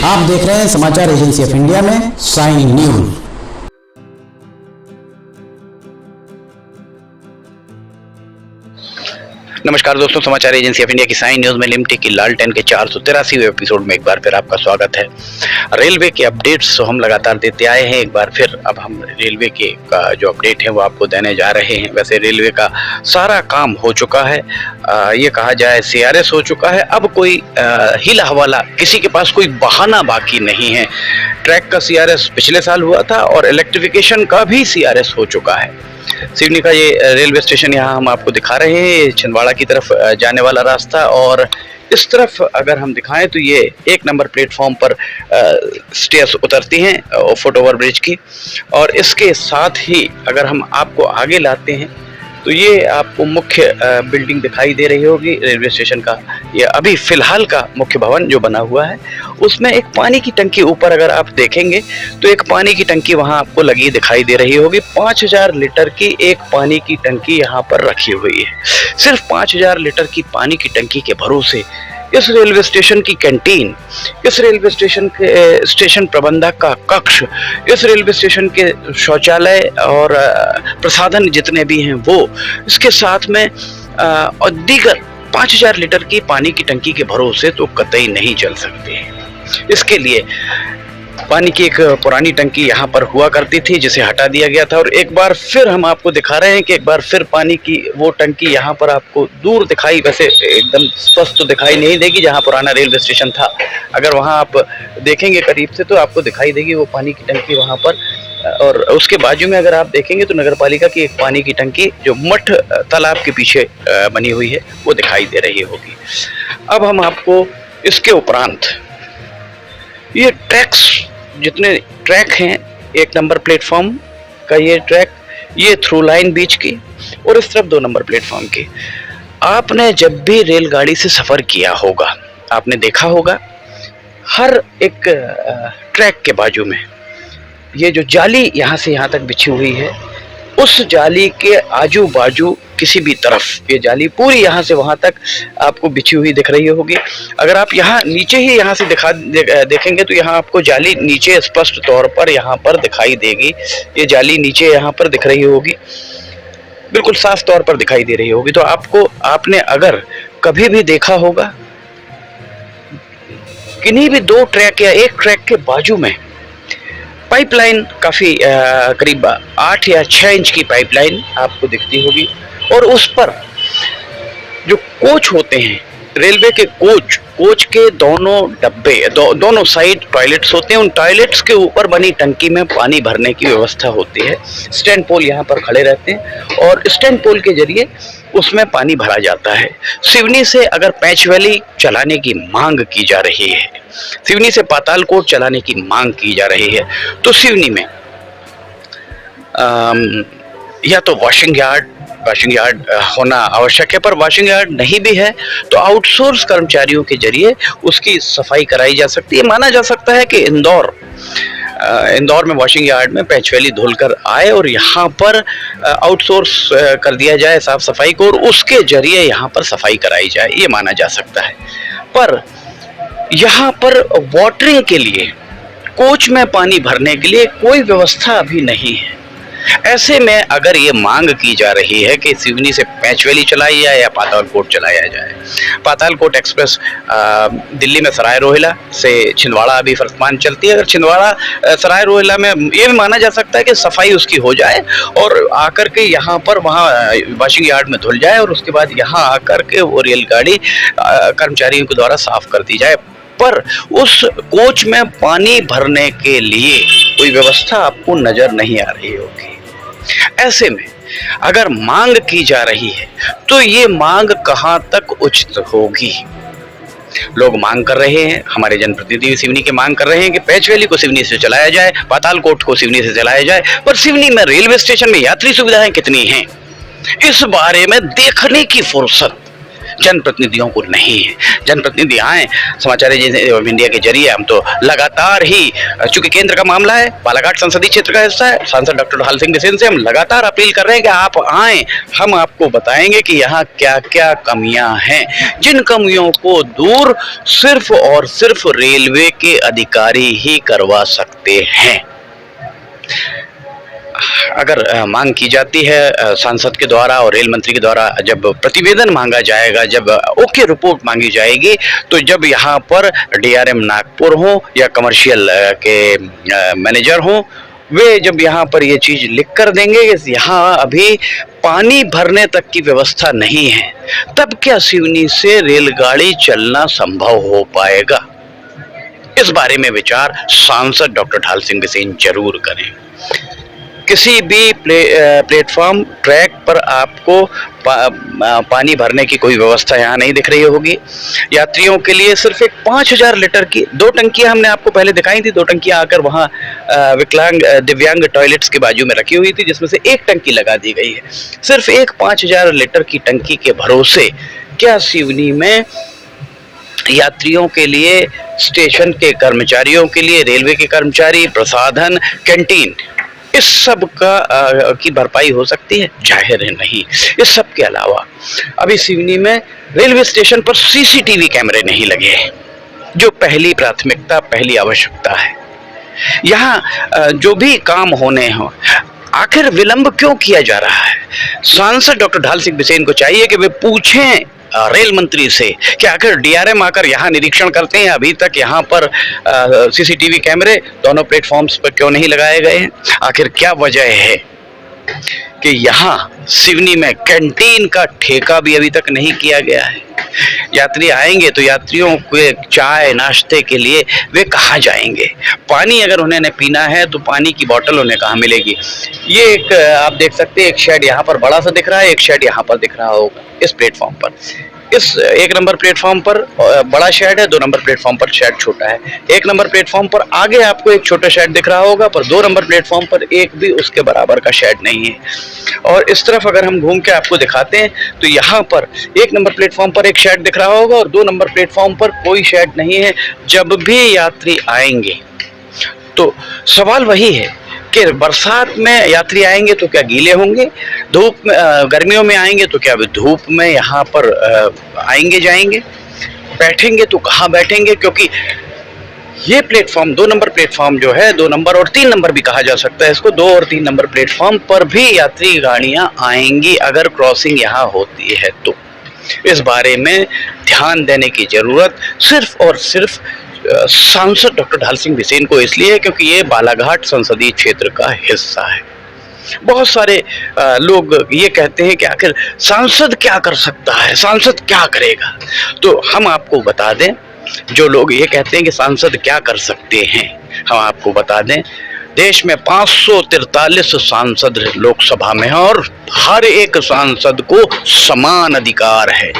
आप देख रहे हैं समाचार एजेंसी ऑफ इंडिया में साइन न्यूज। नमस्कार दोस्तों, समाचार एजेंसी ऑफ इंडिया की साइन न्यूज में लिमिटेड की लालटेन के 483वें एपिसोड में एक बार फिर आपका स्वागत है। रेलवे के अपडेट्स हम लगातार देते आए हैं। एक बार फिर अब हम रेलवे के का जो अपडेट है वो आपको देने जा रहे हैं। वैसे रेलवे का सारा काम हो चुका है, ये कहा जाए CRS हो चुका है। अब कोई हिला हवाला, किसी के पास कोई बहाना बाकी नहीं है। ट्रैक का CRS पिछले साल हुआ था और इलेक्ट्रिफिकेशन का भी CRS हो चुका है। सिवनी का ये रेलवे स्टेशन यहाँ हम आपको दिखा रहे हैं, छिंदवाड़ा की तरफ जाने वाला रास्ता। और इस तरफ अगर हम दिखाएं तो ये 1 नंबर प्लेटफॉर्म पर स्टेयर्स उतरती हैं फुट ओवर ब्रिज की। और इसके साथ ही अगर हम आपको आगे लाते हैं तो ये आपको मुख्य बिल्डिंग दिखाई दे रही होगी रेलवे स्टेशन का। ये अभी फिलहाल का मुख्य भवन जो बना हुआ है, उसमें एक पानी की टंकी ऊपर अगर आप देखेंगे तो एक पानी की टंकी वहां आपको लगी दिखाई दे रही होगी। 5000 लीटर की एक पानी की टंकी यहाँ पर रखी हुई है। सिर्फ 5000 लीटर की पानी की टंकी के भरोसे इस रेलवे स्टेशन की कैंटीन, इस रेलवे स्टेशन के स्टेशन प्रबंधक का कक्ष, इस रेलवे स्टेशन के शौचालय और प्रसाधन जितने भी हैं वो, इसके साथ में और दीगर 5000 लीटर की पानी की टंकी के भरोसे तो कतई नहीं चल सकते। इसके लिए पानी की एक पुरानी टंकी यहाँ पर हुआ करती थी जिसे हटा दिया गया था। और एक बार फिर हम आपको दिखा रहे हैं कि एक बार फिर पानी की वो टंकी यहाँ पर आपको दूर दिखाई, वैसे एकदम स्पष्ट तो दिखाई नहीं देगी जहाँ पुराना रेलवे स्टेशन था। अगर वहाँ आप देखेंगे करीब से तो आपको दिखाई देगी वो पानी की टंकी वहाँ पर। और उसके बाजू में अगर आप देखेंगे तो नगर पालिका की एक पानी की टंकी जो मठ तालाब के पीछे बनी हुई है वो दिखाई दे रही होगी। अब हम आपको इसके उपरांत ये ट्रैक्स, जितने ट्रैक हैं 1 नंबर प्लेटफॉर्म का ये ट्रैक, ये थ्रू लाइन बीच की और इस तरफ 2 नंबर प्लेटफॉर्म की। आपने जब भी रेलगाड़ी से सफ़र किया होगा, आपने देखा होगा हर एक ट्रैक के बाजू में ये जो जाली यहाँ से यहाँ तक बिछी हुई है, उस जाली के आजू बाजू किसी भी तरफ ये जाली पूरी यहाँ से वहाँ तक आपको बिछी हुई दिख रही होगी। अगर आप यहाँ नीचे ही यहाँ से देखेंगे तो यहाँ आपको जाली नीचे स्पष्ट तौर पर यहाँ पर दिखाई देगी। ये जाली नीचे यहाँ पर दिख रही होगी, बिल्कुल साफ तौर पर दिखाई दे रही होगी। तो आपने अगर कभी भी देखा होगा किन्हीं भी 2 ट्रैक या 1 ट्रैक के बाजू में पाइपलाइन काफ़ी करीब 8 या 6 इंच की पाइपलाइन आपको दिखती होगी। और उस पर जो कोच होते हैं रेलवे के, कोच के दोनों डब्बे, दोनों साइड टॉयलेट्स होते हैं। उन टॉयलेट्स के ऊपर बनी टंकी में पानी भरने की व्यवस्था होती है। स्टैंड पोल यहाँ पर खड़े रहते हैं और स्टैंड पोल के जरिए उसमें पानी भरा जाता है। सिवनी से अगर पैंच वैली चलाने की मांग की जा रही है, सिवनी से पातालकोट चलाने की मांग की जा रही है, तो सिवनी में या तो वॉशिंग यार्ड होना आवश्यक है। पर वॉशिंग यार्ड नहीं भी है तो आउटसोर्स कर्मचारियों के जरिए उसकी सफाई कराई जा सकती है। माना जा सकता है कि इंदौर में वॉशिंग यार्ड में पैंचवैली धुलकर आए और यहाँ पर आउटसोर्स कर दिया जाए साफ सफाई को और उसके जरिए यहाँ पर सफाई कराई जाए, ये माना जा सकता है। पर यहाँ पर वाटरिंग के लिए, कोच में पानी भरने के लिए कोई व्यवस्था अभी नहीं है। ऐसे में अगर ये मांग की जा रही है कि सिवनी से पैंचवैली चलाई जाए या पातालकोट चलाया जाए, पातालकोट एक्सप्रेस दिल्ली में सराय रोहिला से छिंदवाड़ा अभी वर्तमान चलती है। अगर छिंदवाड़ा सराय रोहिला में ये भी माना जा सकता है कि सफाई उसकी हो जाए और आकर के यहाँ पर वहाँ वॉशिंग यार्ड में धुल जाए और उसके बाद यहाँ आकर के वो रेलगाड़ी कर्मचारियों के द्वारा साफ कर दी जाए। पर उस कोच में पानी भरने के लिए कोई व्यवस्था आपको नजर नहीं आ रही होगी। ऐसे में अगर मांग की जा रही है तो ये मांग कहां तक उचित होगी? लोग मांग कर रहे हैं, हमारे जनप्रतिनिधि सिवनी के मांग कर रहे हैं कि पैंचवैली को सिवनी से चलाया जाए, पातालकोट को सिवनी से चलाया जाए। पर सिवनी में रेलवे स्टेशन में यात्री सुविधाएं कितनी हैं, इस बारे में देखने की फुर्सत जनप्रतिनिधियों को नहीं है। जनप्रतिनिधि आए समाचार एजेंसी ऑफ इंडिया के जरिए हम तो लगातार ही, चूंकि केंद्र का मामला है, बालाघाट संसदीय क्षेत्र का हिस्सा है, सांसद डॉक्टर ढाल सिंह बिसेन से हम लगातार अपील कर रहे हैं कि आप आए, हम आपको बताएंगे कि यहाँ क्या क्या कमियां हैं, जिन कमियों को दूर सिर्फ और सिर्फ रेलवे के अधिकारी ही करवा सकते हैं। अगर मांग की जाती है सांसद के द्वारा और रेल मंत्री के द्वारा, जब प्रतिवेदन मांगा जाएगा, जब ओके रिपोर्ट मांगी जाएगी, तो जब यहाँ पर डीआरएम नागपुर हो या कमर्शियल के मैनेजर हो, वे जब यहाँ पर ये चीज लिख कर देंगे कि यहाँ अभी पानी भरने तक की व्यवस्था नहीं है, तब क्या सिवनी से रेलगाड़ी चलना संभव हो पाएगा? इस बारे में विचार सांसद डॉक्टर ढाल सिंह बिसेन जरूर करें। किसी भी प्लेटफॉर्म ट्रैक पर आपको पानी भरने की कोई व्यवस्था यहाँ नहीं दिख रही होगी। यात्रियों के लिए सिर्फ एक 5000 लीटर की 2 टंकियां हमने आपको पहले दिखाई थी। 2 टंकियां आकर वहाँ विकलांग दिव्यांग टॉयलेट्स के बाजू में रखी हुई थी, जिसमें से एक टंकी लगा दी गई है। सिर्फ एक 5000 लीटर की टंकी के भरोसे क्या सिवनी में यात्रियों के लिए, स्टेशन के कर्मचारियों के लिए, रेलवे के कर्मचारी, प्रसाधन, कैंटीन, इस सब का की भरपाई हो सकती है? जाहिर है नहीं। इस सब के अलावा अभी सिवनी में रेलवे स्टेशन पर सीसीटीवी कैमरे नहीं लगे, जो पहली प्राथमिकता, पहली आवश्यकता है। यहाँ जो भी काम होने हो, आखिर विलंब क्यों किया जा रहा है? सांसद डॉक्टर ढाल सिंह बिसेन को चाहिए कि वे पूछें रेल मंत्री से कि आखिर डीआरएम आकर यहाँ निरीक्षण करते हैं, अभी तक यहाँ पर सीसीटीवी कैमरे दोनों प्लेटफॉर्म्स पर क्यों नहीं लगाए गए हैं? आखिर क्या वजह है कि यहाँ सिवनी में कैंटीन का ठेका भी अभी तक नहीं किया गया है? यात्री आएंगे तो यात्रियों के चाय नाश्ते के लिए वे कहाँ जाएंगे? पानी अगर उन्हें पीना है तो पानी की बोतल उन्हें कहाँ मिलेगी? ये एक आप देख सकते हैं, एक शेड यहाँ पर बड़ा सा दिख रहा है, एक शेड यहाँ पर दिख रहा होगा इस प्लेटफॉर्म पर। इस 1 नंबर प्लेटफॉर्म पर बड़ा शेड है, 2 नंबर प्लेटफॉर्म पर शेड छोटा है। 1 नंबर प्लेटफॉर्म पर आगे आपको एक छोटा शेड दिख रहा होगा, पर 2 नंबर प्लेटफॉर्म पर एक भी उसके बराबर का शेड नहीं है। और इस तरफ अगर हम घूम के आपको दिखाते हैं तो यहाँ पर 1 नंबर प्लेटफॉर्म पर एक शेड दिख रहा होगा और 2 नंबर प्लेटफॉर्म पर कोई शेड नहीं है। जब भी यात्री आएंगे तो सवाल वही है कि बरसात में यात्री आएंगे तो क्या गीले होंगे? धूप में, गर्मियों में आएंगे तो क्या धूप में यहाँ पर आएंगे जाएंगे? बैठेंगे तो कहाँ बैठेंगे? क्योंकि ये प्लेटफॉर्म 2 नंबर प्लेटफॉर्म जो है, 2 नंबर और 3 नंबर भी कहा जा सकता है इसको, 2 और 3 नंबर प्लेटफॉर्म पर भी यात्री गाड़ियां आएंगी अगर क्रॉसिंग यहाँ होती है तो। इस बारे में ध्यान देने की जरूरत सिर्फ और सिर्फ सांसद डॉक्टर ढाल सिंह बिसेन को इसलिए है क्योंकि ये बालाघाट संसदीय क्षेत्र का हिस्सा है। बहुत सारे लोग ये कहते हैं कि आखिर सांसद क्या कर सकता है, सांसद क्या करेगा? तो हम आपको बता दें, जो लोग ये कहते हैं कि सांसद क्या कर सकते हैं, हम आपको बता दें, देश में 543 सांसद लोकसभा में हैं और हर एक सांसद को समान अधिकार है।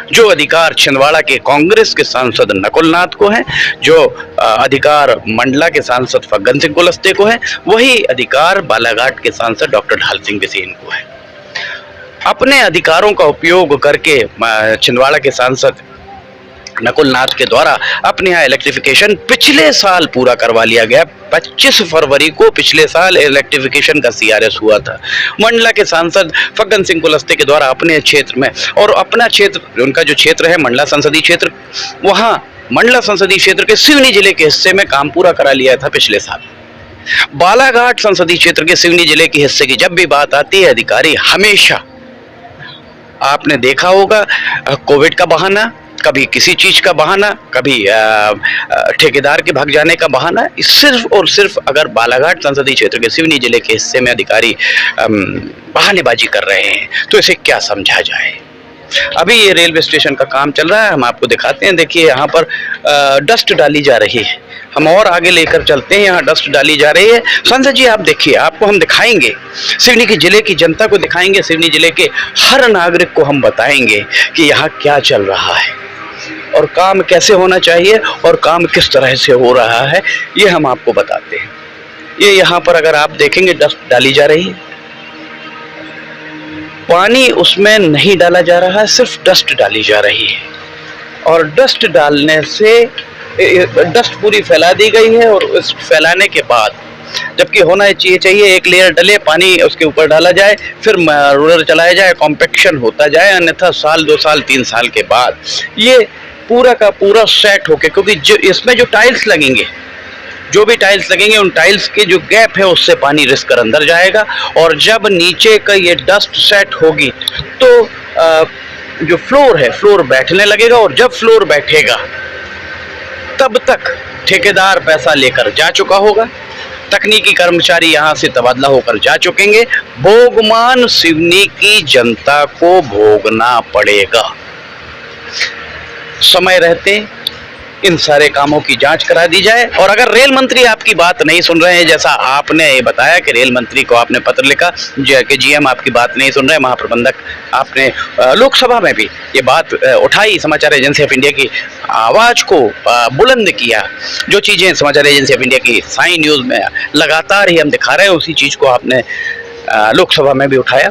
जो अधिकार छिंदवाड़ा के कांग्रेस के सांसद नकुल नाथ को है, जो अधिकार मंडला के सांसद फग्गन सिंह कुलस्ते को है, वही अधिकार बालाघाट के सांसद डॉक्टर ढाल सिंह बिसेन को है। अपने अधिकारों का उपयोग करके छिंदवाड़ा के सांसद नकुल नाथ के द्वारा अपने यहाँ इलेक्ट्रिफिकेशन पिछले साल पूरा करवा लिया गया। 25 फरवरी को पिछले साल इलेक्ट्रिफिकेशन का सीआरएस हुआ था। मंडला के सांसद फग्गन सिंह कुलस्ते के द्वारा अपने क्षेत्र में, और अपना क्षेत्र, उनका जो क्षेत्र है मंडला संसदीय क्षेत्र, वहाँ मंडला संसदीय क्षेत्र के सिवनी जिले के हिस्से में काम पूरा करा लिया था पिछले साल। बालाघाट संसदीय क्षेत्र के सिवनी जिले के हिस्से की जब भी बात आती है, अधिकारी हमेशा, आपने देखा होगा, कोविड का बहाना, कभी किसी चीज का बहाना, कभी ठेकेदार के भाग जाने का बहाना, सिर्फ और सिर्फ अगर बालाघाट संसदीय क्षेत्र के सिवनी जिले के हिस्से में अधिकारी बहानेबाजी कर रहे हैं तो इसे क्या समझा जाए? अभी ये रेलवे स्टेशन का काम चल रहा है, हम आपको दिखाते हैं। देखिए यहाँ पर डस्ट डाली जा रही है, हम और आगे लेकर चलते हैं। यहाँ डस्ट डाली जा रही है। सांसद जी आप देखिए, आपको हम दिखाएंगे, सिवनी के जिले की जनता को दिखाएंगे, सिवनी जिले के हर नागरिक को हम बताएंगे कि यहाँ क्या चल रहा है और काम कैसे होना चाहिए और काम किस तरह से हो रहा है, ये हम आपको बताते हैं। ये यहाँ पर अगर आप देखेंगे डस्ट डाली जा रही है, पानी उसमें नहीं डाला जा रहा है, सिर्फ डस्ट डाली जा रही है और डस्ट डालने से डस्ट पूरी फैला दी गई है और उस फैलाने के बाद जबकि होना चाहिए एक लेयर डले, पानी उसके ऊपर डाला जाए, फिर रोलर चलाया जाए, कॉम्पैक्शन होता जाए, अन्यथा साल 2 साल 3 साल के बाद ये पूरा का पूरा सेट होके, क्योंकि जो इसमें जो टाइल्स लगेंगे, जो भी टाइल्स लगेंगे उन टाइल्स के जो गैप है उससे पानी रिस कर अंदर जाएगा और जब नीचे का ये डस्ट सेट होगी तो जो फ्लोर है, फ्लोर बैठने लगेगा और जब फ्लोर बैठेगा तब तक ठेकेदार पैसा लेकर जा चुका होगा, तकनीकी कर्मचारी यहां से तबादला होकर जा चुकेंगे, भोगमान सिवनी की जनता को भोगना पड़ेगा। समय रहते इन सारे कामों की जांच करा दी जाए और अगर रेल मंत्री आपकी बात नहीं सुन रहे हैं, जैसा आपने बताया कि रेल मंत्री को आपने पत्र लिखा कि जीएम आपकी बात नहीं सुन रहे, महाप्रबंधक आपने लोकसभा में भी ये बात उठाई, समाचार एजेंसी ऑफ इंडिया की आवाज को बुलंद किया, जो चीजें समाचार एजेंसी ऑफ इंडिया की साई न्यूज में लगातार ही हम दिखा रहे हैं उसी चीज को आपने लोकसभा में भी उठाया।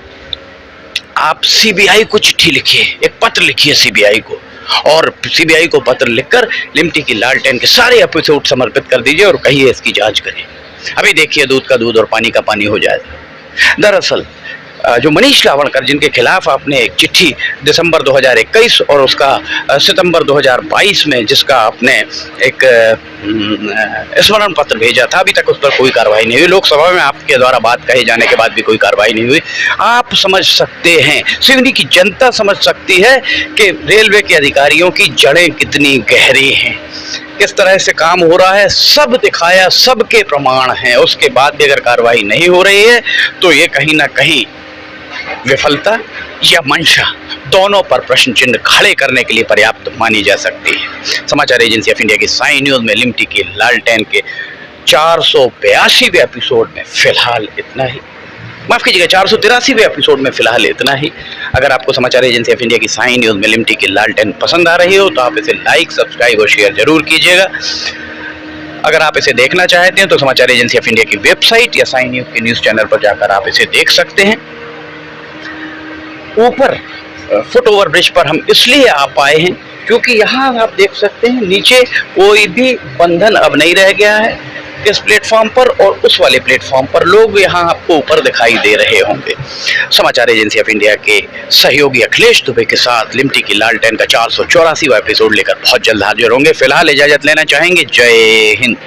आप सीबीआई को चिट्ठी लिखिए, एक पत्र लिखिए सीबीआई को और सीबीआई को पत्र लिखकर लिमटी की लालटेन के सारे एपिसोड समर्पित कर दीजिए और कहिए इसकी जांच करें। अभी देखिए दूध का दूध और पानी का पानी हो जाएगा। दरअसल जो मनीष लावणकर जिनके खिलाफ आपने एक चिट्ठी दिसंबर 2021 और उसका सितंबर 2022 में जिसका आपने एक स्मरण पत्र भेजा था, अभी तक उस पर कोई कार्रवाई नहीं हुई, लोकसभा में आपके द्वारा बात कहे जाने के बाद भी कोई कार्रवाई नहीं हुई। आप समझ सकते हैं, सिवनी की जनता समझ सकती है कि रेलवे के अधिकारियों की जड़ें कितनी गहरी हैं, किस तरह से काम हो रहा है, सब दिखाया, सबके प्रमाण हैं, उसके बाद भी अगर कार्रवाई नहीं हो रही है तो ये कहीं ना कहीं विफलता या मंशा दोनों पर प्रश्न चिन्ह खड़े करने के लिए पर्याप्त मानी जा सकती है। समाचार एजेंसी ऑफ इंडिया की साई न्यूज में लिमटी की लालटेन के 482वें एपिसोड में फिलहाल इतना ही, माफ कीजिएगा 483वें एपिसोड में फिलहाल इतना ही। अगर आपको समाचार एजेंसी ऑफ इंडिया की साई न्यूज में लिमटी की लालटेन पसंद आ रही हो तो आप इसे लाइक, सब्सक्राइब और शेयर जरूर कीजिएगा। अगर आप इसे देखना चाहते हैं तो समाचार एजेंसी ऑफ इंडिया की वेबसाइट या साई न्यूज के न्यूज चैनल पर जाकर आप इसे देख सकते हैं। ऊपर फुट ओवर ब्रिज पर हम इसलिए आ पाए हैं क्योंकि यहाँ आप देख सकते हैं नीचे कोई भी बंधन अब नहीं रह गया है इस प्लेटफॉर्म पर, और उस वाले प्लेटफॉर्म पर लोग यहाँ आपको ऊपर दिखाई दे रहे होंगे। समाचार एजेंसी ऑफ इंडिया के सहयोगी अखिलेश दुबे के साथ लिमटी की लालटेन का 484वां एपिसोड लेकर बहुत जल्द हाजिर होंगे। फिलहाल इजाजत लेना चाहेंगे। जय हिंद।